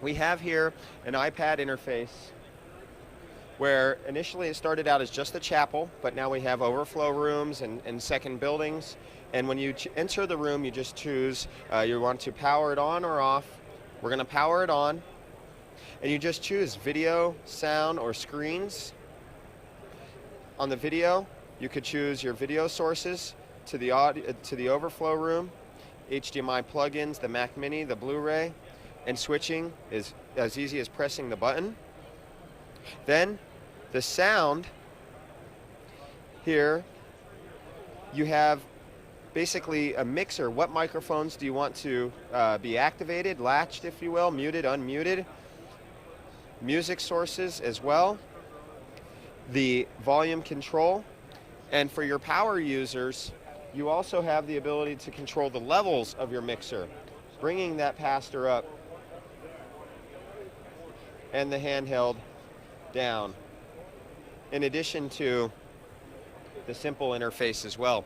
We have here an iPad interface where initially it started out as just a chapel, but now we have overflow rooms and second buildings. And when you enter the room, you just choose you want to power it on or off. We're going to power it on, and you just choose video, sound, or screens. On the video, you could choose your video sources to the overflow room, HDMI plugins, the Mac Mini, the Blu-ray, and switching is as easy as pressing the button. Then the sound here, you have basically a mixer. What microphones do you want to be activated, latched if you will, muted, unmuted. Music sources as well. The volume control. And for your power users, you also have the ability to control the levels of your mixer, bringing that pastor up and the handheld down, in addition to the simple interface as well.